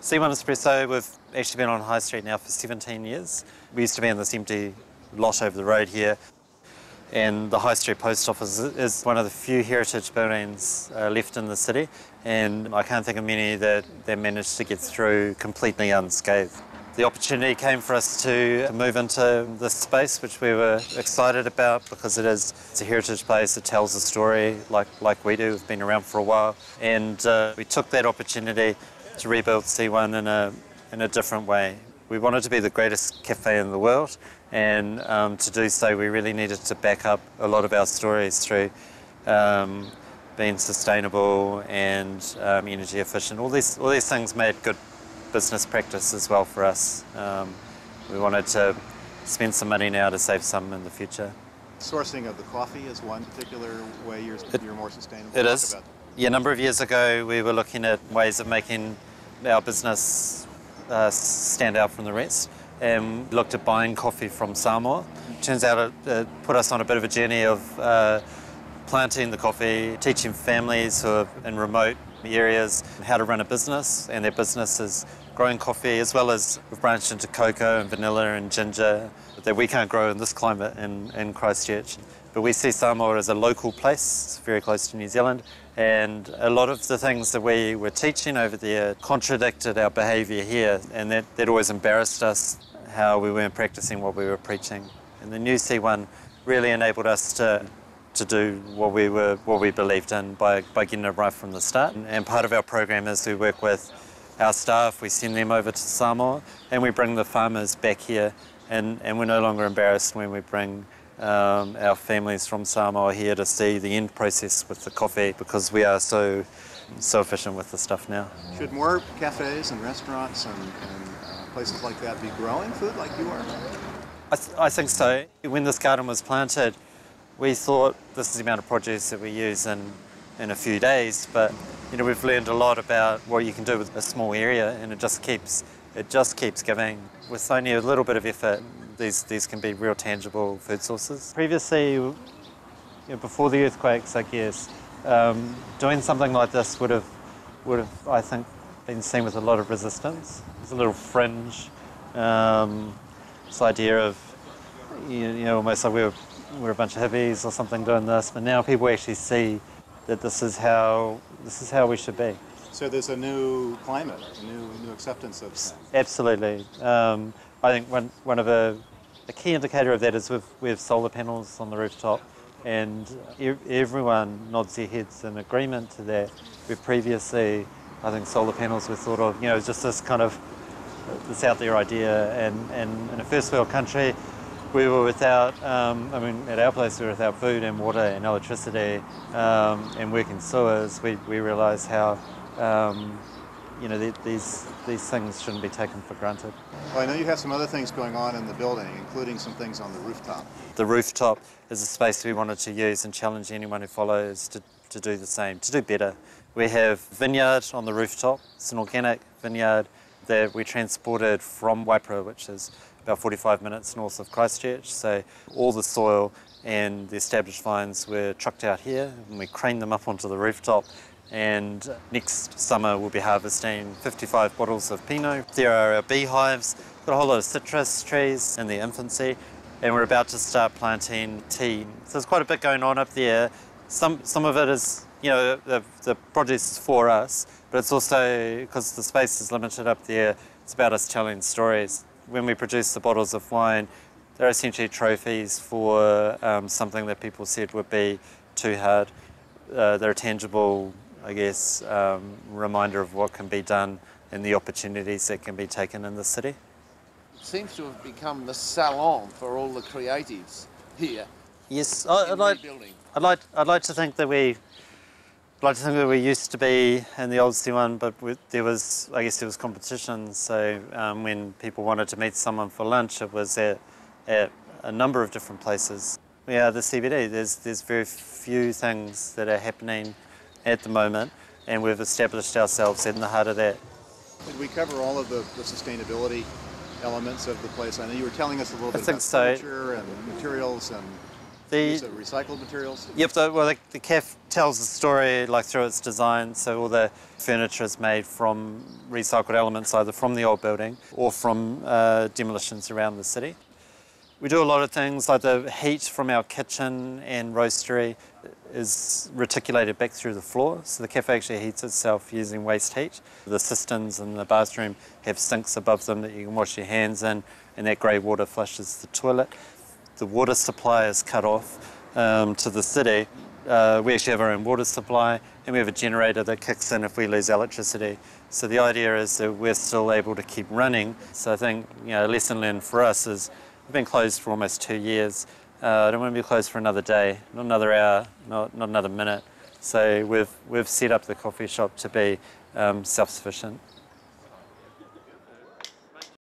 C1 Expresso, we've actually been on High Street now for 17 years. We used to be in this empty lot over the road here, and the High Street Post Office is one of the few heritage buildings left in the city, and I can't think of many that managed to get through completely unscathed. The opportunity came for us to move into this space, which we were excited about because it's a heritage place. It tells a story like we do. We've been around for a while, and we took that opportunity to rebuild C1 in a different way. We wanted to be the greatest cafe in the world, and to do so we really needed to back up a lot of our stories through being sustainable and energy efficient. All these things made good business practice as well for us. We wanted to spend some money now to save some in the future. Sourcing of the coffee is one particular way you're more sustainable. It is. Yeah, a number of years ago we were looking at ways of making our business stand out from the rest, and looked at buying coffee from Samoa. Turns out it put us on a bit of a journey of planting the coffee, teaching families who are in remote areas how to run a business, and their business is growing coffee, as well as we've branched into cocoa and vanilla and ginger that we can't grow in this climate in Christchurch. But we see Samoa as a local place. It's very close to New Zealand, and a lot of the things that we were teaching over there contradicted our behaviour here, and that always embarrassed us, how we weren't practicing what we were preaching. And the new C1 really enabled us to do what we believed in by getting it right from the start. And part of our program is we work with our staff, we send them over to Samoa, and we bring the farmers back here, and we're no longer embarrassed when we bring our families from Samoa here to see the end process with the coffee, because we are so efficient with the stuff now. Should more cafes and restaurants and places like that be growing food like you are? I think so. When this garden was planted, we thought this is the amount of produce that we use in a few days, but we've learned a lot about what you can do with a small area, and it just keeps giving. With only a little bit of effort, these can be real tangible food sources. Previously, before the earthquakes, I guess, doing something like this would have, I think, been seen with a lot of resistance. There's a little fringe, this idea of, almost like we're a bunch of hippies or something doing this, but now people actually see that this is how we should be. So there's a new climate, a new acceptance of things. Absolutely. I think one of a key indicator of that is we have solar panels on the rooftop, and everyone nods their heads in agreement to that. Where previously, I think solar panels were thought of, just this kind of this out there idea, and in a first world country, we were without, at our place we were without food and water and electricity and working sewers. We realised how, these things shouldn't be taken for granted. Well, I know you have some other things going on in the building, including some things on the rooftop. The rooftop is a space we wanted to use and challenge anyone who follows to do the same, to do better. We have vineyard on the rooftop. It's an organic vineyard that we transported from Waipara, which is about 45 minutes north of Christchurch. So all the soil and the established vines were trucked out here, and we craned them up onto the rooftop. And next summer we'll be harvesting 55 bottles of Pinot. There are our beehives, got a whole lot of citrus trees in their infancy, and we're about to start planting tea. So there's quite a bit going on up there. Some of it is, the produce is for us, but it's also, because the space is limited up there, it's about us telling stories. When we produce the bottles of wine, they're essentially trophies for something that people said would be too hard. They're a tangible, I guess, reminder of what can be done and the opportunities that can be taken in the city. It seems to have become the salon for all the creatives here. Yes, I'd like to think that we used to be in the old C1, but there was competition. So when people wanted to meet someone for lunch, it was at a number of different places. We are the CBD. There's very few things that are happening at the moment, and we've established ourselves in the heart of that. Did we cover all of the sustainability elements of the place? I know you were telling us a little bit about so. furniture and materials and Use of recycled materials? Yep, the cafe tells the story like through its design, so all the furniture is made from recycled elements either from the old building or from demolitions around the city. We do a lot of things like the heat from our kitchen and roastery is reticulated back through the floor, so the cafe actually heats itself using waste heat. The cisterns in the bathroom have sinks above them that you can wash your hands in, and that grey water flushes the toilet. The water supply is cut off to the city. We actually have our own water supply, and we have a generator that kicks in if we lose electricity. So the idea is that we're still able to keep running. So I think, a lesson learned for us is we've been closed for almost 2 years. I don't want to be closed for another day, not another hour, not another minute. So we've set up the coffee shop to be self-sufficient.